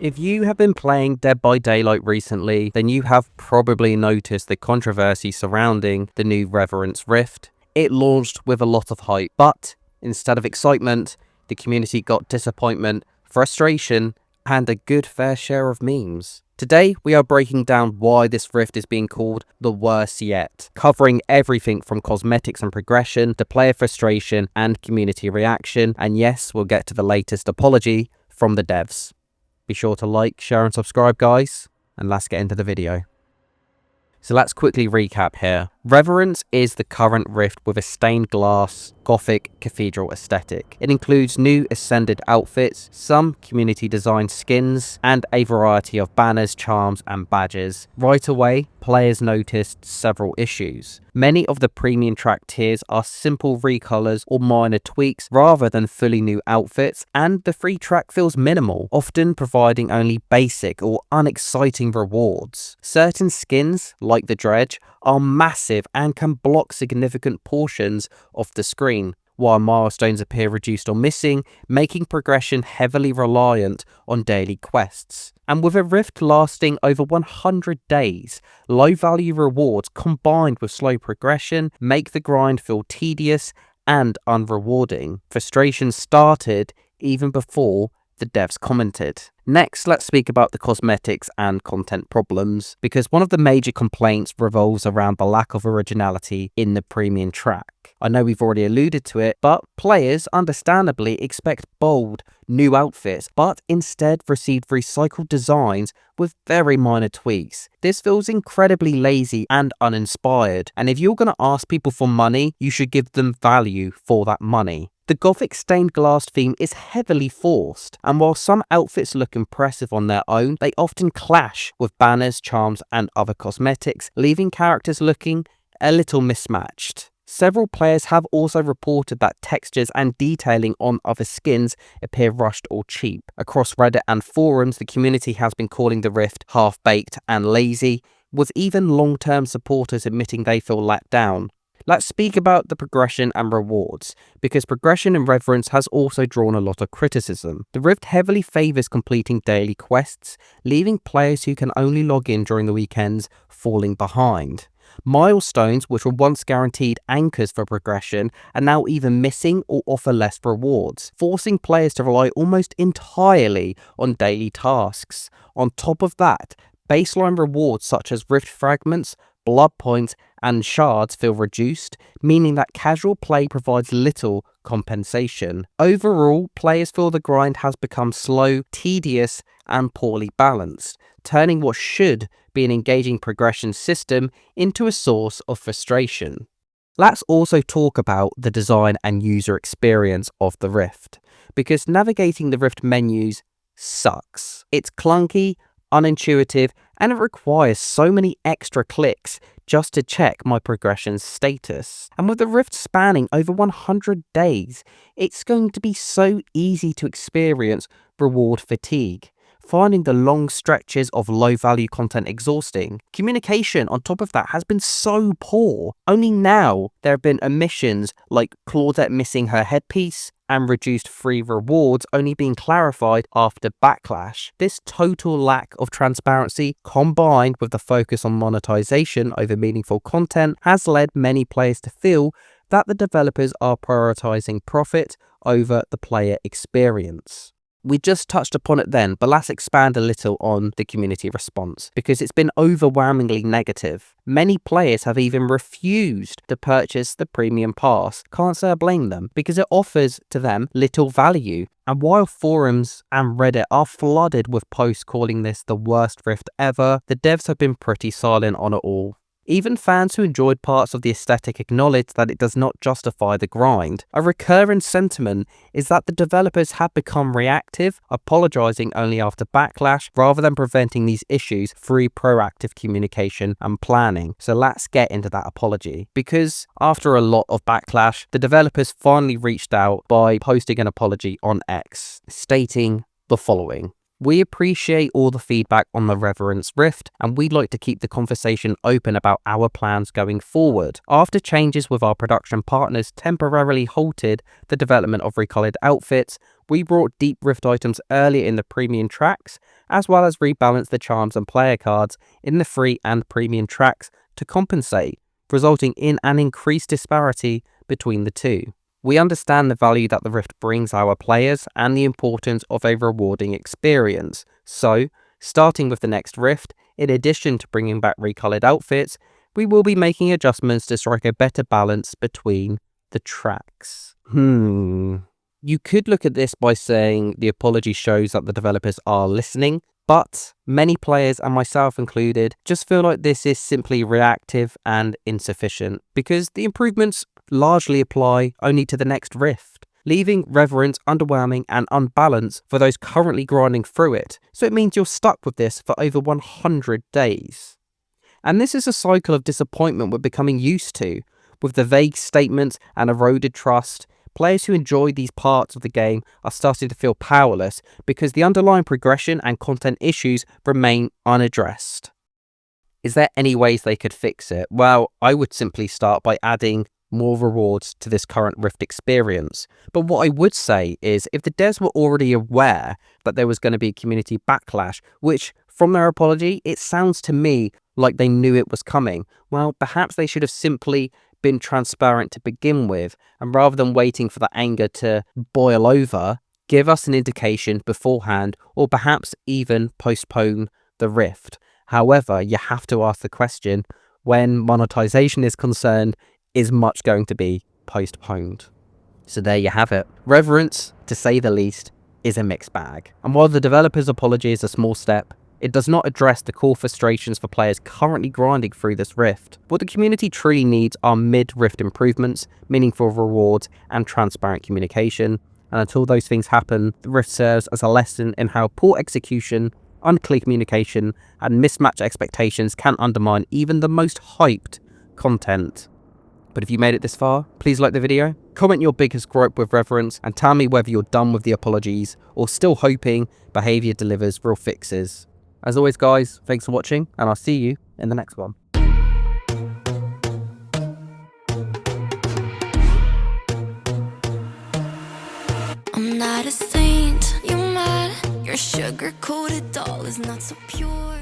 If you have been playing Dead by Daylight recently, then you have probably noticed the controversy surrounding the new Reverence Rift. It launched with a lot of hype, but instead of excitement, the community got disappointment, frustration, and a good fair share of memes. Today, we are breaking down why this Rift is being called the worst yet, covering everything from cosmetics and progression to player frustration and community reaction, and yes, we'll get to the latest apology from the devs. Be sure to like, share and subscribe guys, and let's get into the video. So let's quickly recap here. Reverence is the current Rift with a stained glass, gothic, cathedral aesthetic. It includes new Ascended outfits, some community designed skins, and a variety of banners, charms, and badges. Right away, players noticed several issues. Many of the premium track tiers are simple recolors or minor tweaks rather than fully new outfits, and the free track feels minimal, often providing only basic or unexciting rewards. Certain skins, like the Dredge, are massive and can block significant portions of the screen, while milestones appear reduced or missing, making progression heavily reliant on daily quests. And with a Rift lasting over 100 days, low-value rewards combined with slow progression make the grind feel tedious and unrewarding. Frustration started even before the devs commented. Next, let's speak about the cosmetics and content problems, because one of the major complaints revolves around the lack of originality in the premium track. I know we've already alluded to it, but players understandably expect bold, new outfits, but instead receive recycled designs with very minor tweaks. This feels incredibly lazy and uninspired, and if you're going to ask people for money, you should give them value for that money. The gothic stained glass theme is heavily forced, and while some outfits look impressive on their own, they often clash with banners, charms, and other cosmetics, leaving characters looking a little mismatched. Several players have also reported that textures and detailing on other skins appear rushed or cheap. Across Reddit and forums, the community has been calling the Rift half-baked and lazy, with even long-term supporters admitting they feel let down. Let's speak about the progression and rewards, because progression in Reverence has also drawn a lot of criticism. The Rift heavily favours completing daily quests, leaving players who can only log in during the weekends falling behind. Milestones, which were once guaranteed anchors for progression, are now either missing or offer less rewards, forcing players to rely almost entirely on daily tasks. On top of that, baseline rewards such as Rift fragments, blood points, and shards feel reduced, meaning that casual play provides little compensation. Overall, players feel the grind has become slow, tedious, and poorly balanced, turning what should be an engaging progression system into a source of frustration. Let's also talk about the design and user experience of the Rift, because navigating the Rift menus sucks. It's clunky, unintuitive, and it requires so many extra clicks just to check my progression status. And with the Rift spanning over 100 days, it's going to be so easy to experience reward fatigue, finding the long stretches of low-value content exhausting. Communication on top of that has been so poor. Only now there have been omissions like Claudette missing her headpiece, and reduced free rewards only being clarified after backlash. This total lack of transparency, combined with the focus on monetization over meaningful content, has led many players to feel that the developers are prioritizing profit over the player experience. We just touched upon it then, but let's expand a little on the community response, because it's been overwhelmingly negative. Many players have even refused to purchase the premium pass. Can't say I blame them, because it offers to them little value. And while forums and Reddit are flooded with posts calling this the worst Rift ever, the devs have been pretty silent on it all. Even fans who enjoyed parts of the aesthetic acknowledge that it does not justify the grind. A recurring sentiment is that the developers have become reactive, apologizing only after backlash, rather than preventing these issues through proactive communication and planning. So let's get into that apology. Because after a lot of backlash, the developers finally reached out by posting an apology on X, stating the following. We appreciate all the feedback on the Reverence Rift, and we'd like to keep the conversation open about our plans going forward. After changes with our production partners temporarily halted the development of recolored outfits, we brought deep rift items earlier in the premium tracks, as well as rebalanced the charms and player cards in the free and premium tracks to compensate, resulting in an increased disparity between the two. We understand the value that the Rift brings our players and the importance of a rewarding experience. So, starting with the next Rift, in addition to bringing back recolored outfits, we will be making adjustments to strike a better balance between the tracks. You could look at this by saying the apology shows that the developers are listening, but many players, and myself included, just feel like this is simply reactive and insufficient, because the improvements largely apply only to the next Rift, leaving Reverence underwhelming and unbalanced for those currently grinding through it, so it means you're stuck with this for over 100 days. And this is a cycle of disappointment we're becoming used to, with the vague statements and eroded trust. Players who enjoy these parts of the game are starting to feel powerless because the underlying progression and content issues remain unaddressed. Is there any ways they could fix it? Well, I would simply start by adding more rewards to this current Rift experience. But what I would say is, if the devs were already aware that there was going to be a community backlash, which from their apology, it sounds to me like they knew it was coming, well, perhaps they should have simply been transparent to begin with, and rather than waiting for the anger to boil over, give us an indication beforehand, or perhaps even postpone the Rift. However, you have to ask the question, when monetization is concerned, is much going to be postponed? So there you have it. Reverence, to say the least, is a mixed bag. And while the developer's apology is a small step, it does not address the core frustrations for players currently grinding through this Rift. What the community truly needs are mid-Rift improvements, meaningful rewards, and transparent communication. And until those things happen, the Rift serves as a lesson in how poor execution, unclear communication, and mismatched expectations can undermine even the most hyped content. But if you made it this far, please like the video, comment your biggest gripe with Reverence, and tell me whether you're done with the apologies or still hoping Behaviour delivers real fixes. As always guys, thanks for watching, and I'll see you in the next one. I'm not a saint, you're mad. Your sugar-coated doll is not so pure.